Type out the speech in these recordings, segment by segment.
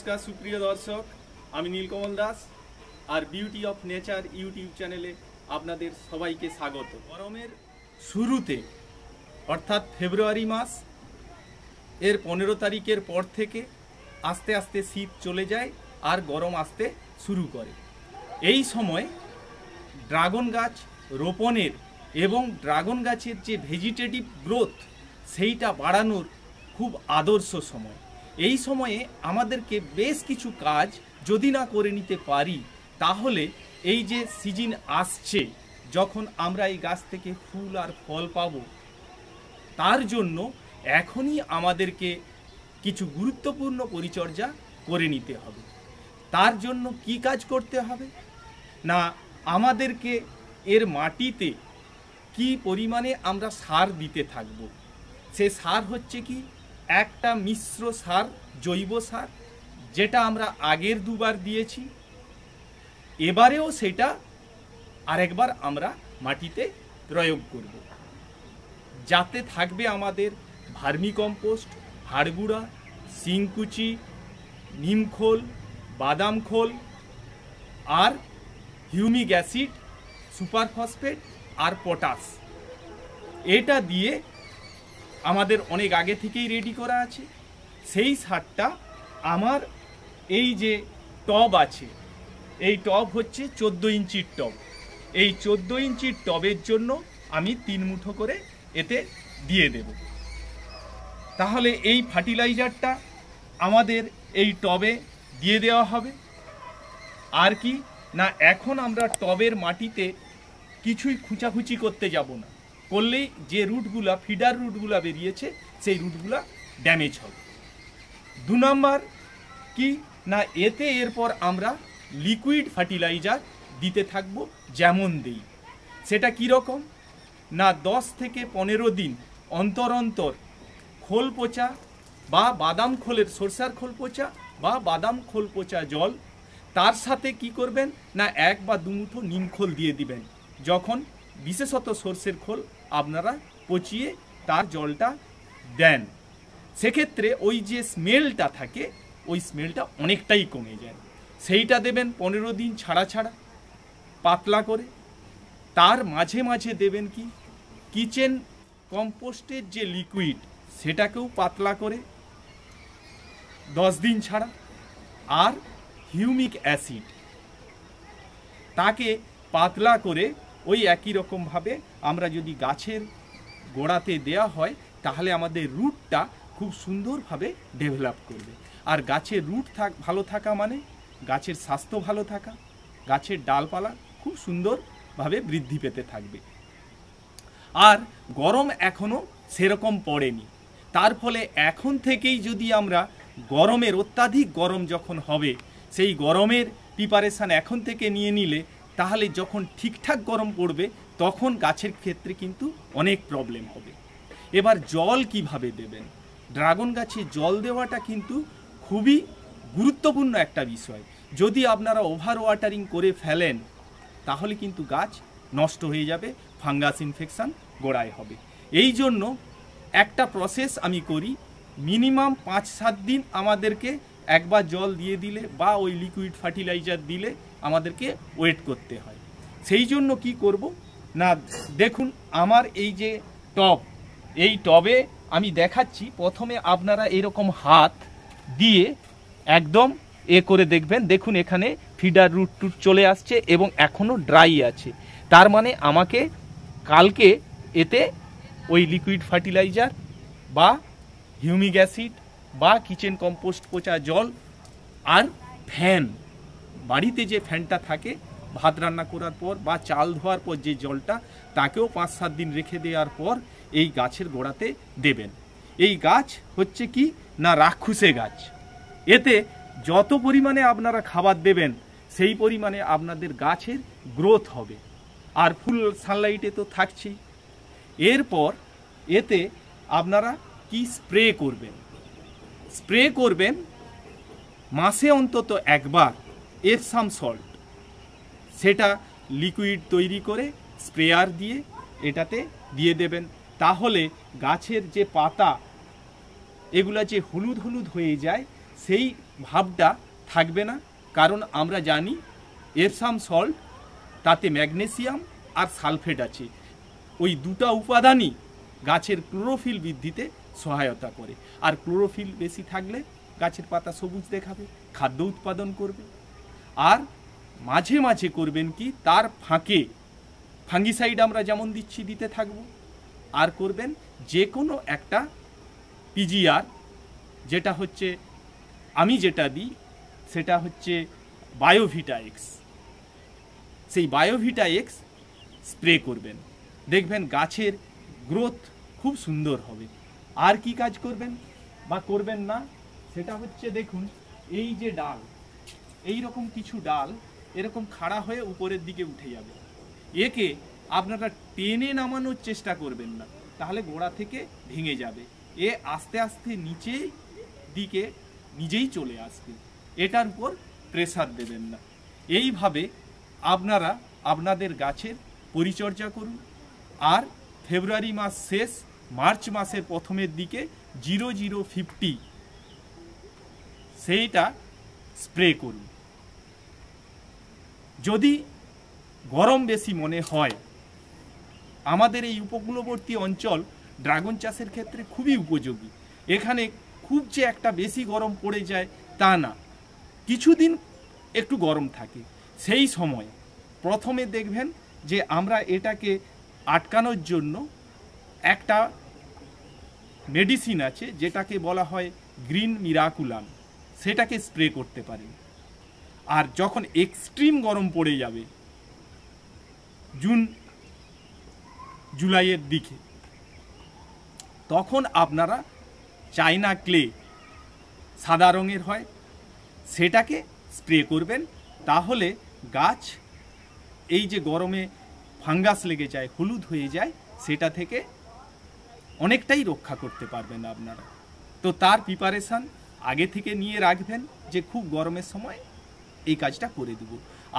नमस्कार सुप्रिय दर्शक आमी नीलकमल दास और बिউটি অফ নেচার ইউটিউব চ্যানেলে আপনাদের সবাইকে স্বাগত। গরমের শুরুতে অর্থাৎ ফেব্রুয়ারি মাস এর 15 তারিখের পর থেকে আস্তে আস্তে শীত চলে যায় আর গরম আসতে শুরু করে। এই সময় ড্রাগন গাছ রোপণের এবং ড্রাগন গাছের যে ভেজিটেটিভ গ্রোথ সেইটা বাড়ানোর খুব আদর্শ সময়। এই সময়ে আমাদেরকে বেশ কিছু কাজ যদি না করে নিতে পারি তাহলে এই যে সিজন আসছে যখন আমরা এই গাছ থেকে ফুল আর ফল পাব, তার জন্য এখনই আমাদেরকে কিছু গুরুত্বপূর্ণ পরিচর্যা করে নিতে হবে। তার জন্য কি কাজ করতে হবে না, আমাদেরকে এর মাটিতে কি পরিমাণে আমরা সার দিতে থাকব। সে সার হচ্ছে কি একটা মিশ্র সার, জৈব সার, যেটা আমরা আগের দুবার দিয়েছি, এবারেও সেটা আরেকবার আমরা মাটিতে প্রয়োগ করব। যাতে থাকবে আমাদের ভার্মি কম্পোস্ট, হাড়গুঁড়া, শিংকুচি, নিমখোল, বাদাম খোল আর হিউমিক অ্যাসিড, সুপার ফসফেট আর পটাশ। এটা দিয়ে আমাদের অনেক আগে থেকেই রেডি করা আছে। সেই সারটা আমার এই যে টব আছে, এই টব হচ্ছে 14 ইঞ্চির টব। এই 14 ইঞ্চির টবের জন্য আমি 3 মুঠো করে এতে দিয়ে দেব। তাহলে এই ফার্টিলাইজারটা আমাদের এই টবে দিয়ে দেওয়া হবে। আর কি না, এখন আমরা টবের মাটিতে কিছুই খুঁচাখুচি করতে যাব না, করলেই যে রুটগুলা, ফিডার রুটগুলা বেরিয়েছে সেই রুটগুলা ড্যামেজ হবে। 2 নম্বর কি না, এতে এরপর আমরা লিকুইড ফার্টিলাইজার দিতে থাকব। যেমন দেই সেটা কীরকম না, 10 থেকে 15 দিন অন্তর অন্তর খোল পচা বা বাদাম খোলের, সরষার খোল পচা বা বাদাম খোল পচা জল, তার সাথে কি করবেন না 1 বা 2 মুঠো নিম খোল দিয়ে দিবেন। যখন বিশেষত সরষের খোল আপনারা পচিয়ে তার জলটা দেন, সেক্ষেত্রে ওই যে স্মেলটা থাকে ওই স্মেলটা অনেকটাই কমে যায়। সেইটা দেবেন 15 দিন ছাড়া ছাড়া পাতলা করে। তার মাঝে মাঝে দেবেন কি কিচেন কম্পোস্টের যে লিকুইড, সেটাকেও পাতলা করে 10 দিন ছাড়া। আর হিউমিক অ্যাসিড, তাকে পাতলা করে ওই একই রকমভাবে আমরা যদি গাছের গোড়াতে দেয়া হয় তাহলে আমাদের রুটটা খুব সুন্দরভাবে ডেভেলপ করবে। আর গাছের রুট ভালো থাকা মানে গাছের স্বাস্থ্য ভালো থাকা, গাছের ডালপালা খুব সুন্দরভাবে বৃদ্ধি পেতে থাকবে। আর গরম এখনও সেরকম পড়েনি, তার ফলে এখন থেকেই যদি আমরা গরমের, অত্যাধিক গরম যখন হবে সেই গরমের প্রিপারেশান এখন থেকে নিয়ে নিলে তাহলে যখন ঠিকঠাক গরম পড়বে তখন গাছের ক্ষেত্রে কিন্তু অনেক প্রবলেম হবে। এবার জল কিভাবে দেবেন, ড্রাগন গাছে জল দেওয়াটা কিন্তু খুবই গুরুত্বপূর্ণ একটা বিষয়। যদি আপনারা ওভার ওয়াটারিং করে ফেলেন তাহলে কিন্তু গাছ নষ্ট হয়ে যাবে, ফাঙ্গাস ইনফেকশান গোড়ায় হবে। এই জন্য একটা প্রসেস আমি করি, মিনিমাম 5-7 দিন আমাদেরকে একবার জল দিয়ে দিলে বা ওই লিকুইড ফার্টিলাইজার দিলে আমাদেরকে ওয়েট করতে হয়। সেই জন্য কি করব না, দেখুন আমার এই যে টব, এই টবে আমি দেখাচ্ছি। প্রথমে আপনারা এরকম হাত দিয়ে একদম করে দেখবেন, দেখুন এখানে ফিডার রুট টুট চলে আসছে এবং এখনও ড্রাই আছে। তার মানে আমাকে কালকে এতে ওই লিকুইড ফার্টিলাইজার বা হিউমিক অ্যাসিড বা কিচেন কম্পোস্ট পচা জল আর ফ্যান, বাড়িতে যে ফ্যানটা থাকে ভাত রান্না করার পর বা চাল ধোয়ার পর যে জলটা, তাকেও 5-7 দিন রেখে দেওয়ার পর এই গাছের গোড়াতে দেবেন। এই গাছ হচ্ছে কি না রাক্ষুসে গাছ, এতে যত পরিমাণে আপনারা খাবার দেবেন সেই পরিমাণে আপনাদের গাছের গ্রোথ হবে। আর ফুল সানলাইটে তো থাকছেই। এরপর এতে আপনারা কি স্প্রে করবেন, স্প্রে করবেন মাসে অন্তত একবার এপসাম সল্ট, সেটা লিকুইড তৈরি করে স্প্রেয়ার দিয়ে এটাতে দিয়ে দেবেন। তাহলে গাছের যে পাতা এগুলা যে হলুদ হলুদ হয়ে যায় সেই ভাবটা থাকবে না, কারণ আমরা জানি এপসাম সল্ট তাতে ম্যাগনেসিয়াম আর সালফেট আছে। ওই দুটো উপাদানই গাছের ক্লোরোফিল বৃদ্ধিতে সহায়তা করে, আর ক্লোরোফিল বেশি থাকলে গাছের পাতা সবুজ দেখাবে, খাদ্য উৎপাদন করবে। আর মাঝে মাঝে করবেন কি, তার ফাঁকে ফাঙ্গিসাইড আমরা যেমন দিচ্ছি দিতে থাকবো, আর করবেন যে কোনো একটা পিজিআর, যেটা হচ্ছে আমি যেটা দিই সেটা হচ্ছে বায়োভিটা এক্স। সেই বায়োভিটা এক্স স্প্রে করবেন, দেখবেন গাছের গ্রোথ খুব সুন্দর হবে। আর কি কাজ করবেন বা করবেন না সেটা হচ্ছে, দেখুন এই যে ডাল, এই রকম কিছু ডাল এরকম খাড়া হয়ে উপরের দিকে উঠে যাবে, একে আপনারা টেনে নামানোর চেষ্টা করবেন না, তাহলে গোড়া থেকে ভেঙে যাবে। এ আস্তে আস্তে নিচের দিকে নিজেই চলে আসবে, এটার উপর প্রেসার দেবেন না। এইভাবে আপনারা আপনাদের গাছের পরিচর্যা করুন। আর ফেব্রুয়ারি মাস শেষ, মার্চ মাসের প্রথমের দিকে 0050 সেইটা স্প্রে করুন। যদি গরম বেশি মনে হয়, আমাদের এই উপকূলবর্তী অঞ্চল ড্রাগন চাষের ক্ষেত্রে খুবই উপযোগী। এখানে খুব যে একটা বেশি গরম পড়ে যায় তা না, কিছুদিন একটু গরম থাকে। সেই সময় প্রথমে দেখবেন যে আমরা এটাকে আটকানোর জন্য একটা মেডিসিন আছে যেটাকে বলা হয় গ্রিন মিরাকুলাম, সেটাকে স্প্রে করতে পারেন। আর যখন এক্সট্রিম গরম পড়ে যাবে জুন জুলাইয়ের দিকে, তখন আপনারা চায়না ক্লে সাদা রঙের হয়, সেটাকে স্প্রে করবেন। তাহলে গাছ এই যে গরমে ফাঙ্গাস লেগে যায়, হলুদ হয়ে যায়, সেটা থেকে অনেকটাই রক্ষা করতে পারবেন আপনারা। তো তার প্রিপারেশান আগে থেকে নিয়ে রাখবেন যে খুব গরমের সময় এই কাজটা করে দেব।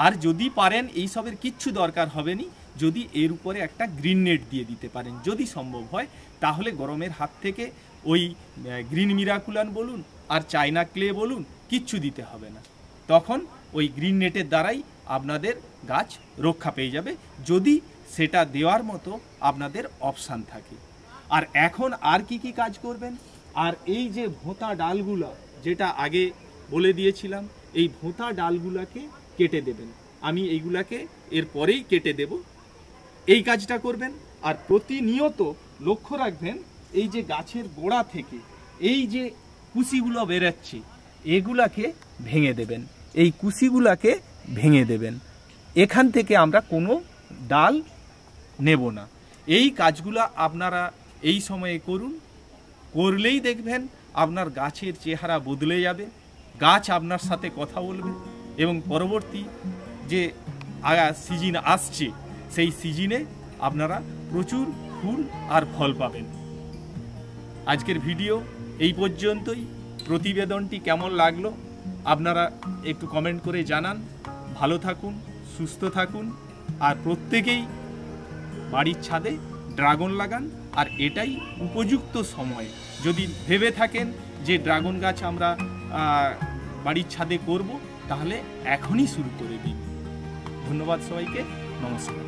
আর যদি পারেন, এইসবের কিচ্ছু দরকার হবে না, যদি এর উপরে একটা গ্রিন নেট দিয়ে দিতে পারেন যদি সম্ভব হয়, তাহলে গরমের হাত থেকে ওই গ্রিন মিরাকুলাম বলুন আর চায়না ক্লে বলুন কিচ্ছু দিতে হবে না। তখন ওই গ্রিন নেটের দ্বারাই আপনাদের গাছ রক্ষা পেয়ে যাবে, যদি সেটা দেওয়ার মতো আপনাদের অপশান থাকে। আর এখন আর কি কি কাজ করবেন, আর এই যে ভোঁতা ডালগুলো যেটা আগে বলে দিয়েছিলাম, এই ভোঁতা ডালগুলোকে কেটে দেবেন। আমি এইগুলাকে এর পরেই কেটে দেব, এই কাজটা করবেন। আর প্রতিনিয়ত লক্ষ্য রাখবেন এই যে গাছের গোড়া থেকে এই যে কুশিগুলো বেরোচ্ছে, এগুলাকে ভেঙে দেবেন, এই কুশিগুলাকে ভেঙে দেবেন। এখান থেকে আমরা কোনো ডাল নেব না। এই কাজগুলো আপনারা এই সময়ে করুন, করলেই দেখবেন আপনার গাছের চেহারা বদলে যাবে, গাছ আপনার সাথে কথা বলবে, এবং পরবর্তী যে সিজন আসছে সেই সিজনে আপনারা প্রচুর ফুল আর ফল পাবেন। আজকের ভিডিও এই পর্যন্তই। প্রতিবেদনটি কেমন লাগলো আপনারা একটু কমেন্ট করে জানান। ভালো থাকুন, সুস্থ থাকুন, আর প্রত্যেকেই বাড়ির ছাদে ড্রাগন লাগান। আর এটাই উপযুক্ত সময়, যদি ভেবে থাকেন যে ড্রাগন গাছ আমরা বাড়ির ছাদে করব, তাহলে এখনই শুরু করে দিন। ধন্যবাদ সবাইকে, নমস্কার।